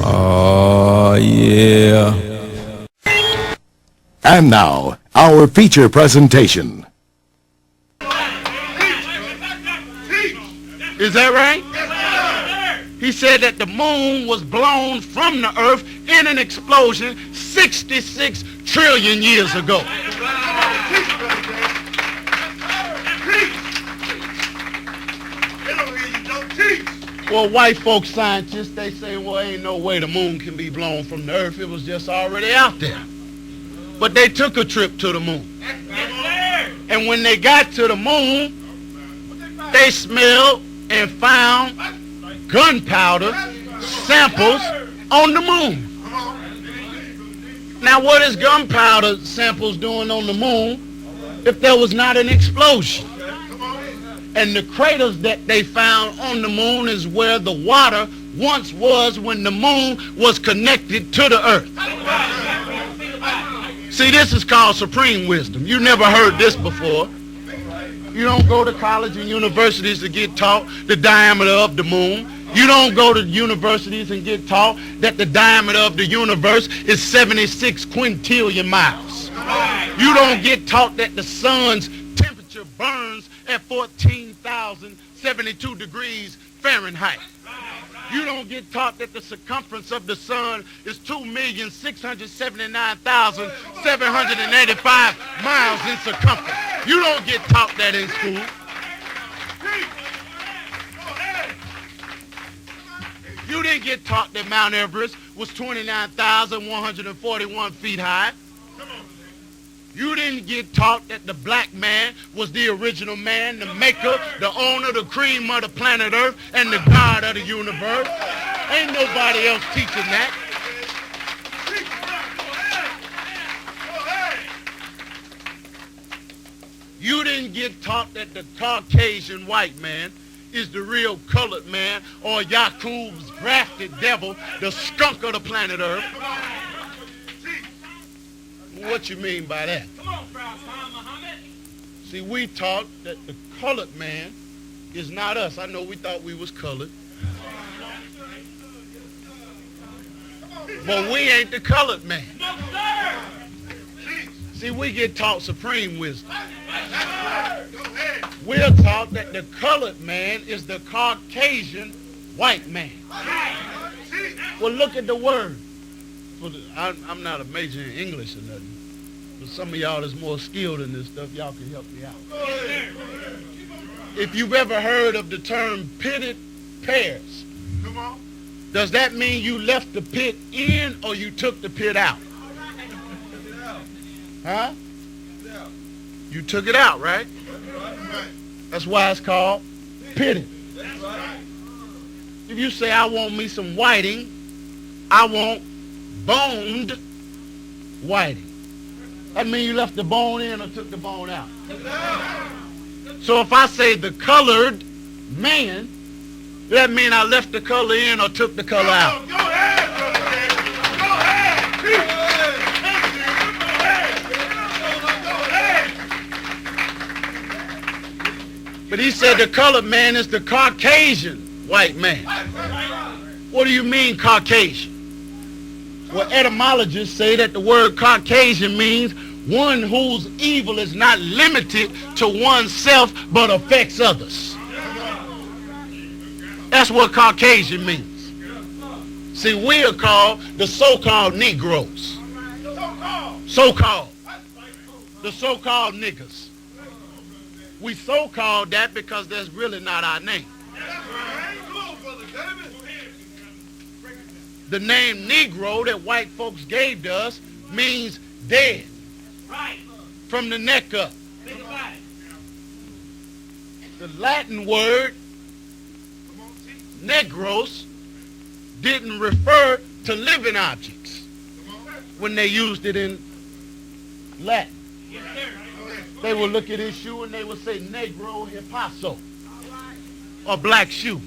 Oh, yeah. And now, our feature presentation. Is that right? He said that the moon was blown from the earth in an explosion 66 trillion years ago. Well, white folk scientists, they say, well, ain't no way the moon can be blown from the earth. It was just already out there. But they took a trip to the moon. And when they got to the moon, they smelled and found gunpowder samples on the moon. Now, what is gunpowder samples doing on the moon if there was not an explosion? And the craters that they found on the moon is where the water once was when the moon was connected to the earth. See, this is called supreme wisdom. You never heard this before. You don't go to college and universities to get taught the diameter of the moon. You don't go to universities and get taught that the diameter of the universe is 76 quintillion miles. You don't get taught that the sun's temperature burns at 14,072 degrees Fahrenheit. You don't get taught that the circumference of the sun is 2,679,785 miles in circumference. You don't get taught that in school. You didn't get taught that Mount Everest was 29,141 feet high. You didn't get taught that the black man was the original man, the maker, the owner, the cream of the planet Earth, and the God of the universe. Ain't nobody else teaching that. You didn't get taught that the Caucasian white man is the real colored man, or Yakub's grafted devil, the skunk of the planet Earth. What you mean by that? Come on, Damon Muhammad. See, we taught that the colored man is not us. I know we thought we was colored. But we ain't the colored man. No, sir. See, we get taught supreme wisdom. We're taught that the colored man is the Caucasian white man. Well, look at the word. I'm not a major in English or nothing, but some of y'all that's more skilled in this stuff, y'all can help me out. If you've ever heard of the term pitted pears, does that mean you left the pit in or you took the pit out? Huh? You took it out, right? That's why it's called pitted. If you say, I want me some whiting, I want boned whiting, that means you left the bone in or took the bone out. So if I say the colored man, that means I left the color in or took the color out. Go ahead, brother. Go ahead. But he said the colored man is the Caucasian white man. What do you mean Caucasian? Well, etymologists say that the word Caucasian means one whose evil is not limited to oneself but affects others. That's what Caucasian means. See, we are called the so-called Negroes. So-called. The so-called niggas. We so-called that because that's really not our name. The name Negro that white folks gave to us means dead. Right. From the neck up. Think about it. The Latin word negros didn't refer to living objects when they used it in Latin. Yes, sir. They would look at his shoe and they would say negro hipaso, or black shoe.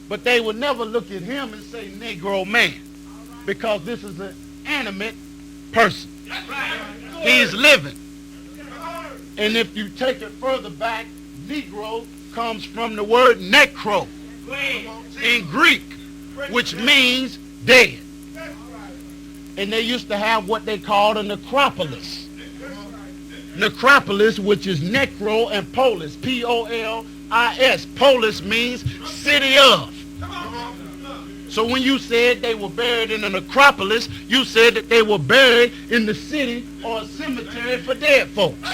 But they would never look at him and say Negro man, because this is an animate person. He's living. And if you take it further back, Negro comes from the word necro in Greek, which means dead. And they used to have what they called a necropolis. Necropolis, which is necro and polis, P-O-L-I-S. Polis means city of. So when you said they were buried in a necropolis, you said that they were buried in the city or a cemetery for dead folks.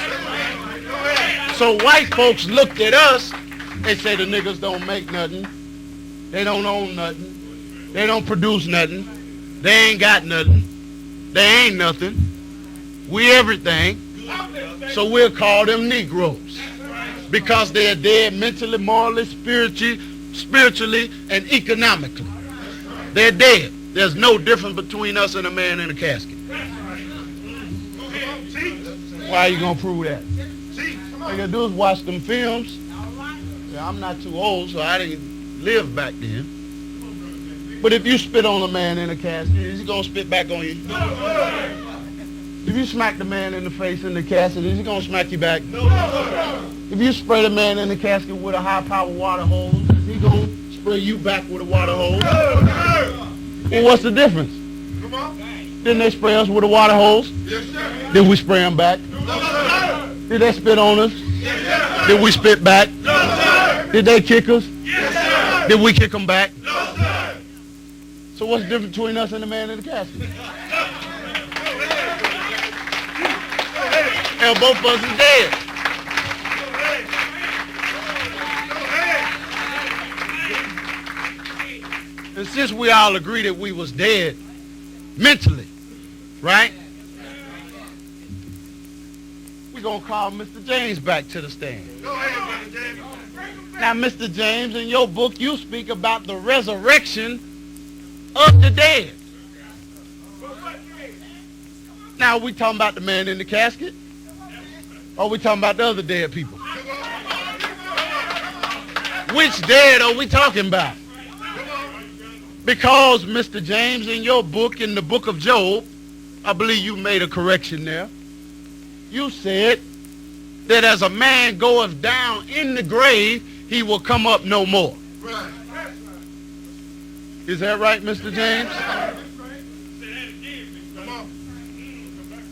So white folks looked at us, they say the niggas don't make nothing, they don't own nothing, they don't produce nothing, they ain't got nothing, they ain't nothing, we everything. So we'll call them Negroes because they're dead mentally, morally, spiritually, and economically. They're dead. There's no difference between us and a man in a casket. Why are you going to prove that? All you got to do is watch them films. Yeah, I'm not too old, so I didn't live back then. But if you spit on a man in a casket, is he going to spit back on you? If you smack the man in the face in the casket, is he going to smack you back? If you spray the man in the casket with a high-powered water hose, is he going to spray you back with a water hose? Well, what's the difference? Didn't they spray us with a water hose? Did we spray them back? Did they spit on us? Did we spit back? Did they kick us? Did we kick them back? So what's the difference between us and the man in the casket? And both of us is dead. And since we all agree that we was dead mentally, right? We're going to call Mr. James back to the stand. Now, Mr. James, in your book, you speak about the resurrection of the dead. Now, are we talking about the man in the casket? Or are we talking about the other dead people? Which dead are we talking about? Because, Mr. James, in your book, in the book of Job, I believe you made a correction there. You said that as a man goeth down in the grave, he will come up no more. Is that right, Mr. James?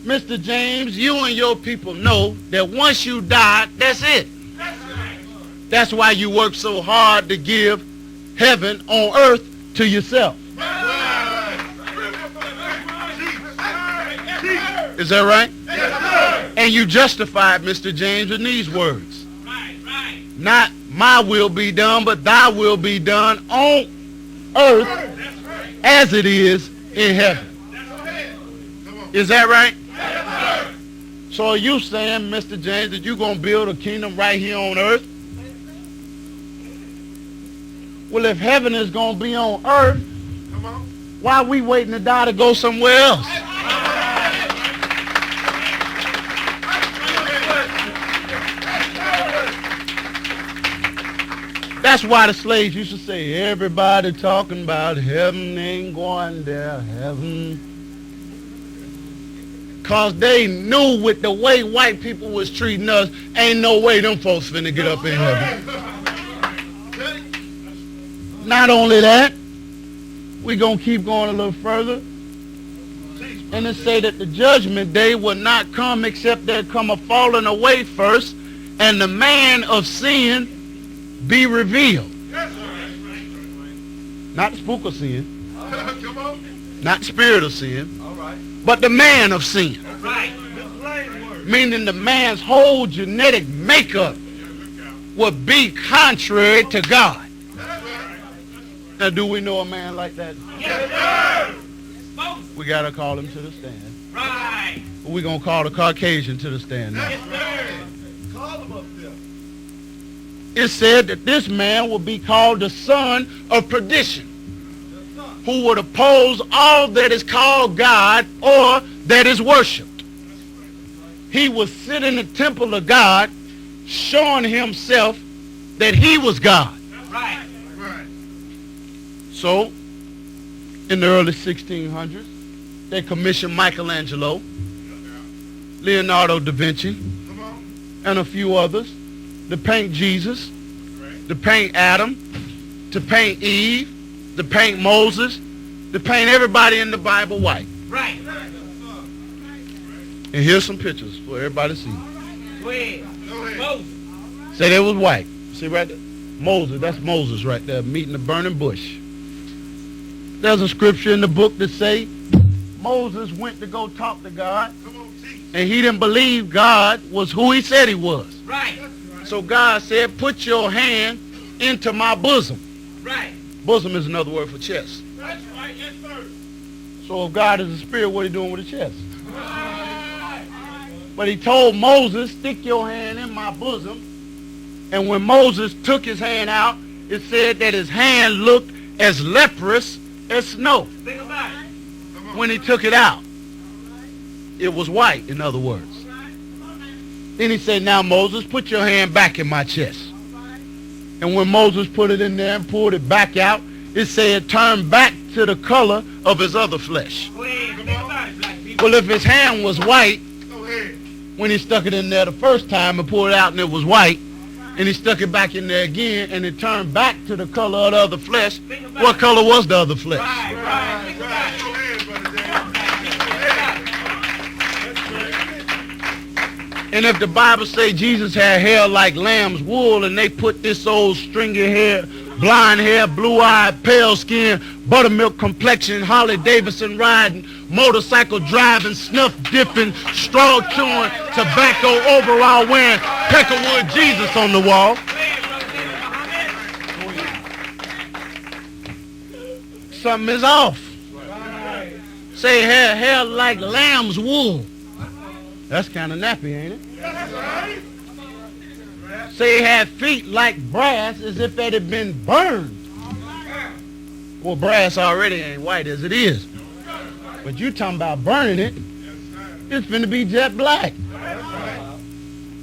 Mr. James, you and your people know that once you die, that's it. That's why you work so hard to give heaven on earth to yourself. Is that right? And you justified, Mr. James, in these words. Not my will be done, but thy will be done on earth as it is in heaven. Is that right? So are you saying, Mr. James, that you're going to build a kingdom right here on earth? Well, if heaven is going to be on earth, why are we waiting to die to go somewhere else? That's why the slaves used to say, everybody talking about heaven ain't going there, heaven. Because they knew with the way white people was treating us, ain't no way them folks finna get up in heaven. Not only that, we're going to keep going a little further. And it say that the judgment day will not come except there come a falling away first, and the man of sin be revealed. Not the spook of sin, not the spirit of sin, but the man of sin. Meaning the man's whole genetic makeup would be contrary to God. Now, do we know a man like that? We got to call him to the stand. We're going to call the Caucasian to the stand now. It said that this man will be called the son of perdition, who would oppose all that is called God or that is worshipped. He would sit in the temple of God, showing himself that he was God. So, in the early 1600s, they commissioned Michelangelo, Leonardo da Vinci, and a few others to paint Jesus, to paint Adam, to paint Eve, to paint Moses, to paint everybody in the Bible white. Right. And here's some pictures for everybody to see. Go ahead. Moses. Say they was white. See right there? Moses, that's Moses right there, meeting the burning bush. There's a scripture in the book that say Moses went to go talk to God, and he didn't believe God was who he said he was. Right. So God said, put your hand into my bosom. Right. Bosom is another word for chest. That's right. Yes, sir. So if God is a spirit, what are he doing with the chest? But he told Moses, stick your hand in my bosom. And when Moses took his hand out, it said that his hand looked as leprous as snow. Think about it. When he took it out, it was white, in other words. Then he said, now Moses, put your hand back in my chest. And when Moses put it in there and pulled it back out, it said it turned back to the color of his other flesh. Go ahead. Think about it, black people. Well, if his hand was white, when he stuck it in there the first time and pulled it out and it was white, and he stuck it back in there again and it turned back to the color of the other flesh, what color was the other flesh? Right, right. Think about it. And if the Bible say Jesus had hair like lamb's wool and they put this old stringy hair, blonde hair, blue-eyed, pale skin, buttermilk complexion, Harley Davidson riding, motorcycle driving, snuff dipping, straw chewing, tobacco overall wearing, peckerwood Jesus on the wall, something is off. Say hair like lamb's wool. That's kind of nappy, ain't it? Say he had feet like brass as if it had been burned. Well, brass already ain't white as it is. But you talking about burning it, it's finna be jet black.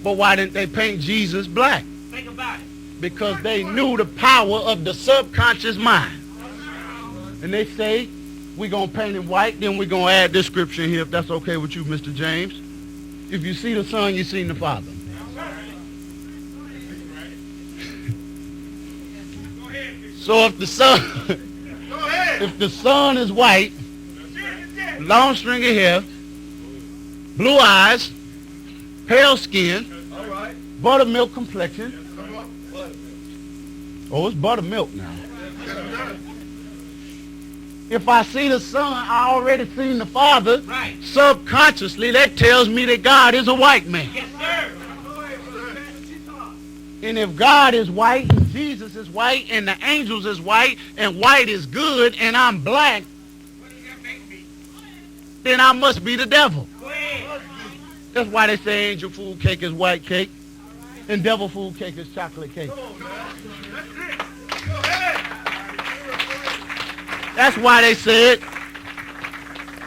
But why didn't they paint Jesus black? Think about it. Because they knew the power of the subconscious mind. And they say, we're going to paint him white, then we're going to add this scripture in here, if that's okay with you, Mr. James. If you see the Son, you seen the Father. So if the Son is white, long stringy hair, blue eyes, pale skin, buttermilk complexion. Oh, it's buttermilk now. If I see the Son, I already seen the Father. Right. Subconsciously, that tells me that God is a white man. Yes, sir. And if God is white, and Jesus is white, and the angels is white, and white is good, and I'm black, then I must be the devil. Go ahead. That's why they say angel food cake is white cake, and devil food cake is chocolate cake. That's why they said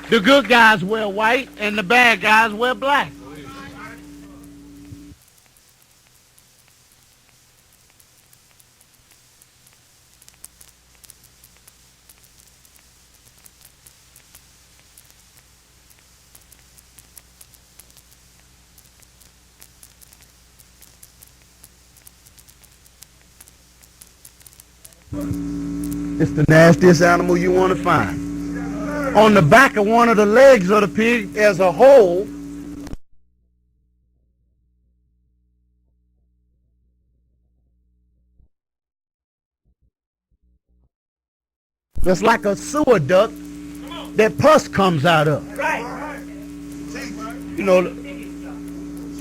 the good guys wear white and the bad guys wear black. It's the nastiest animal you want to find. On the back of one of the legs of the pig, there's a hole. That's like a sewer duct that pus comes out of. Right. You know,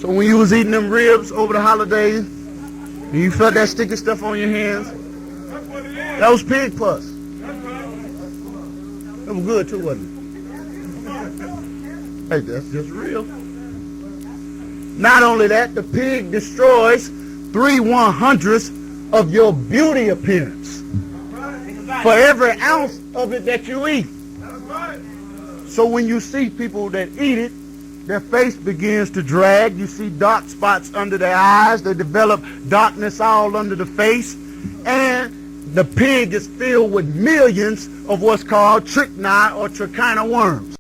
so when you was eating them ribs over the holidays, and you felt that sticky stuff on your hands, that was pig pus. That was good too, wasn't it? Hey, that's just real. Not only that, the pig destroys 3/100ths of your beauty appearance for every ounce of it that you eat. So when you see people that eat it, their face begins to drag. You see dark spots under their eyes. They develop darkness all under the face. And the pig is filled with millions of what's called trichina or trichina worms.